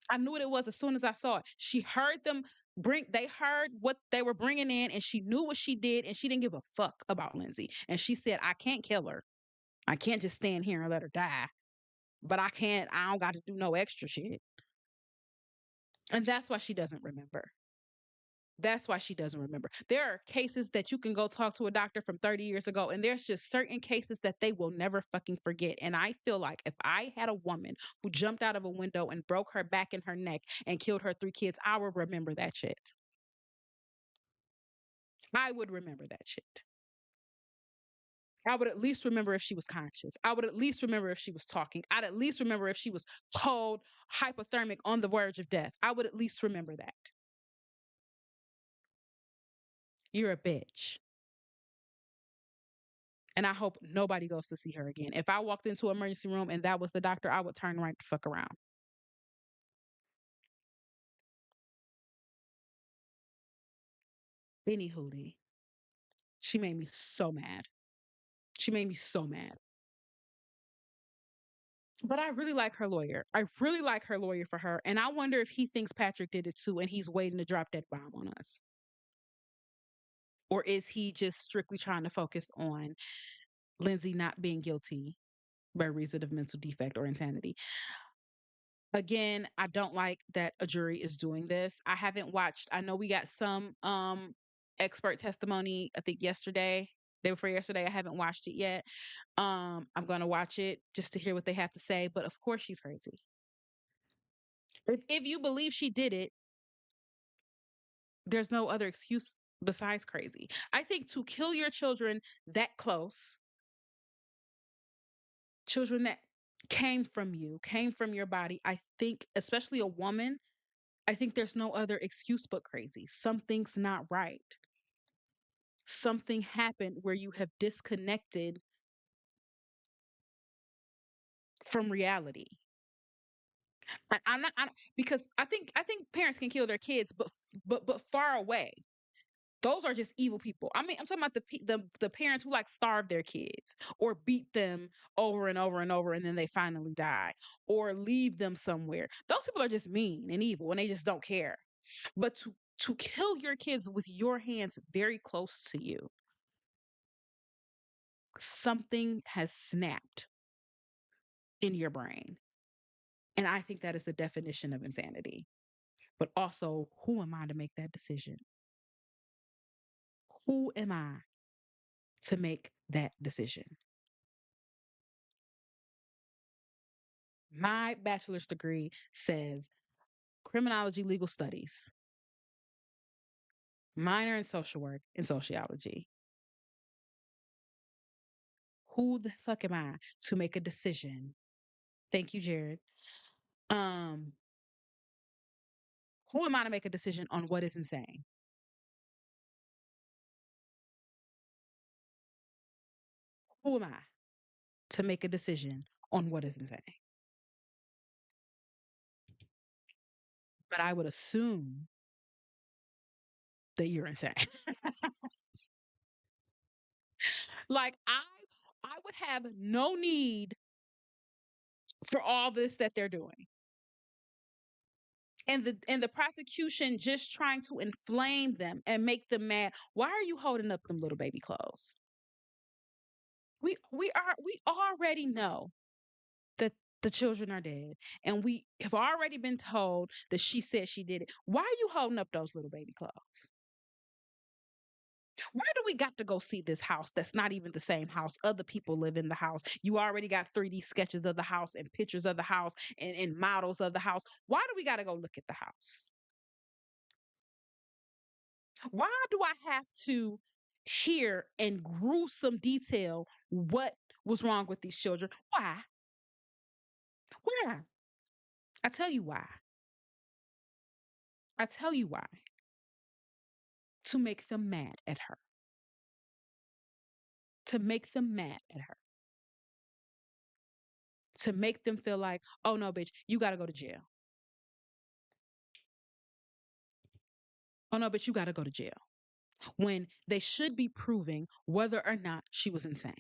I knew what it was as soon as I saw it. She heard them they heard what they were bringing in, and she knew what she did, and she didn't give a fuck about Lindsay. And she said, I can't kill her. I can't just stand here and let her die. But I don't got to do no extra shit. And that's why she doesn't remember. That's why she doesn't remember. There are cases that you can go talk to a doctor from 30 years ago, and there's just certain cases that they will never fucking forget. And I feel like if I had a woman who jumped out of a window and broke her back and her neck and killed her three kids, I would remember that shit. I would remember that shit. I would at least remember if she was conscious. I would at least remember if she was talking. I'd at least remember if she was cold, hypothermic, on the verge of death. I would at least remember that. You're a bitch. And I hope nobody goes to see her again. If I walked into an emergency room and that was the doctor, I would turn right the fuck around. Any hootie. She made me so mad. She made me so mad. But I really like her lawyer. I really like her lawyer for her. And I wonder if he thinks Patrick did it too and he's waiting to drop that bomb on us. Or is he just strictly trying to focus on Lindsay not being guilty by reason of mental defect or insanity? Again, I don't like that a jury is doing this. I haven't watched, I know we got some expert testimony, I think yesterday, day before yesterday. I haven't watched it yet. I'm gonna watch it just to hear what they have to say. But of course she's crazy. If you believe she did it, there's no other excuse besides crazy. I think to kill your children that close, children that came from you, came from your body, I think, especially a woman, I think there's no other excuse but crazy. Something's not right. Something happened where you have disconnected from reality. I'm not because I think parents can kill their kids, but far away. Those are just evil people. I mean, I'm talking about the parents who like starve their kids or beat them over and over and over, and then they finally die or leave them somewhere. Those people are just mean and evil, and they just don't care. But to kill your kids with your hands very close to you, something has snapped in your brain, and I think that is the definition of insanity. But also, who am I to make that decision? Who am I to make that decision? My bachelor's degree says criminology, legal studies, minor in social work and sociology. Who the fuck am I to make a decision? Thank you, Jared. Um, who am I to make a decision on what is insane? Who am I to make a decision on what is insane? But I would assume that you're insane. Like I would have no need for all this that they're doing. And the prosecution just trying to inflame them and make them mad. Why are you holding up them little baby clothes? We already know that the children are dead, and we have already been told that she said she did it. Why are you holding up those little baby clothes? Why do we got to go see this house that's not even the same house? Other people live in the house. You already got 3D sketches of the house and pictures of the house and models of the house. Why do we got to go look at the house? Why do I have to hear in gruesome detail what was wrong with these children? Why? Why? I tell you why. I tell you why. To make them mad at her. To make them mad at her. To make them feel like, oh no, bitch, you got to go to jail. Oh no, bitch, you got to go to jail. when they should be proving whether or not she was insane.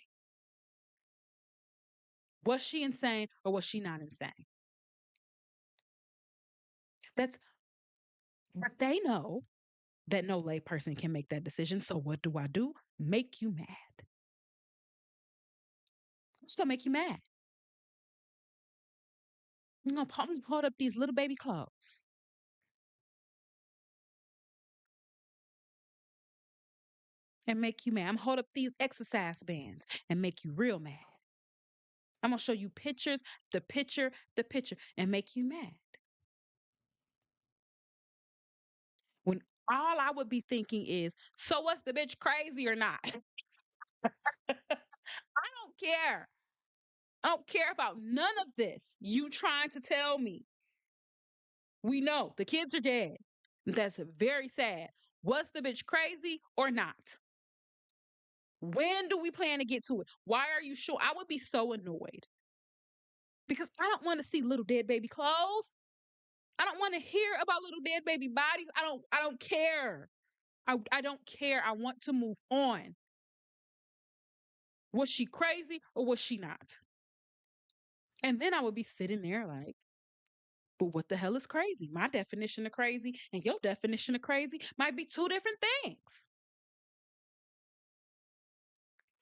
Was she insane or was she not insane? That's but they know that no layperson can make that decision. So what do I do? Make you mad. It's gonna make you mad. I'm gonna hold up these little baby clothes and make you mad. I'm gonna hold up these exercise bands and make you real mad. I'm gonna show you pictures, the picture, and make you mad. When all I would be thinking is, so what's the bitch crazy or not? I don't care. I don't care about none of this. You trying to tell me. We know the kids are dead. That's very sad. Was the bitch crazy or not? When do we plan to get to it? Why are you sure? I would be so annoyed because I don't want to see little dead baby clothes. I don't want to hear about little dead baby bodies. I don't care. I don't care. I want to move on. Was she crazy or was she not? And then I would be sitting there like, but what the hell is crazy? My definition of crazy and your definition of crazy might be two different things.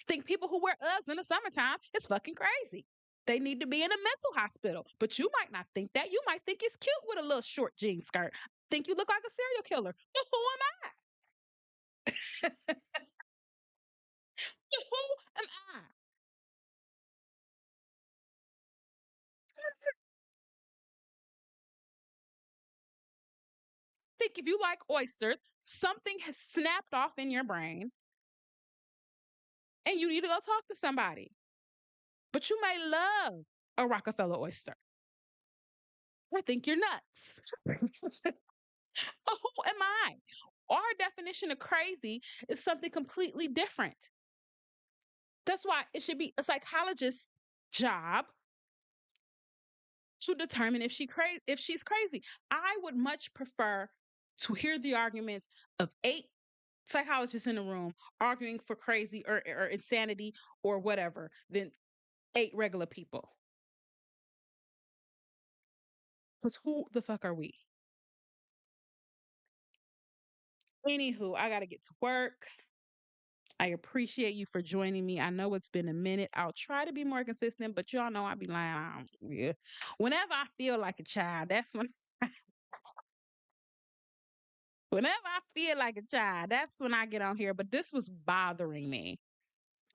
Think people who wear Uggs in the summertime is fucking crazy. They need to be in a mental hospital. But you might not think that. You might think it's cute with a little short jean skirt. Think you look like a serial killer. But who am I? Who am I? Think if you like oysters, something has snapped off in your brain and you need to go talk to somebody. But you may love a Rockefeller oyster. I think you're nuts. But who am I? Our definition of crazy is something completely different. That's why it should be a psychologist's job to determine if she's crazy. I would much prefer to hear the arguments of 8 psychologists in the room arguing for crazy or insanity or whatever than 8 regular people. Because who the fuck are we? Anywho, I gotta get to work. I appreciate you for joining me. I know it's been a minute. I'll try to be more consistent, but y'all know I be lying. Yeah. Whenever I feel like a child, that's when whenever I feel like a child, that's when I get on here. But this was bothering me.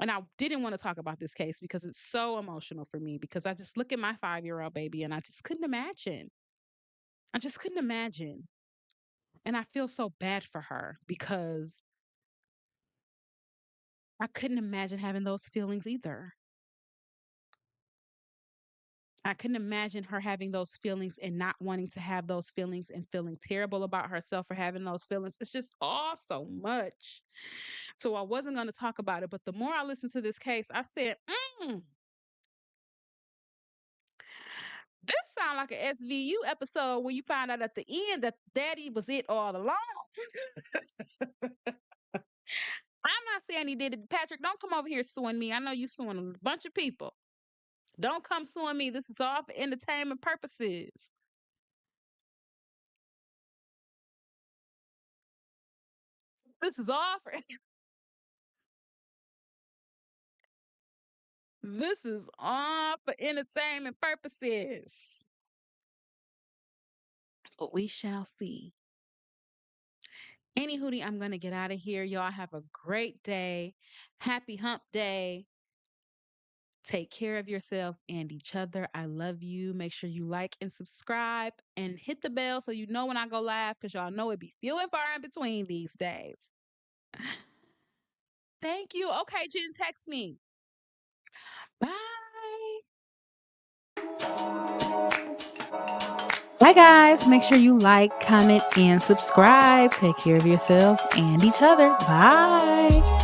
And I didn't want to talk about this case because it's so emotional for me because I just look at my 5-year-old baby and I just couldn't imagine. I just couldn't imagine. And I feel so bad for her because I couldn't imagine having those feelings either. I couldn't imagine her having those feelings and not wanting to have those feelings and feeling terrible about herself for having those feelings. It's just all so much. So I wasn't going to talk about it. But the more I listened to this case, I said, this sounds like an SVU episode where you find out at the end that daddy was it all along. I'm not saying he did it. Patrick, don't come over here suing me. I know you suing a bunch of people. Don't come suing me. This is all for entertainment purposes. This is all for this is all for entertainment purposes. But we shall see. Any hootie, I'm gonna get out of here. Y'all have a great day. Happy hump day. Take care of yourselves and each other. I love you. Make sure you like and subscribe and hit the bell so you know when I go live because y'all know it be few and far in between these days. Thank you. Okay, Jen, text me. Bye. Bye, guys. Make sure you like, comment, and subscribe. Take care of yourselves and each other. Bye.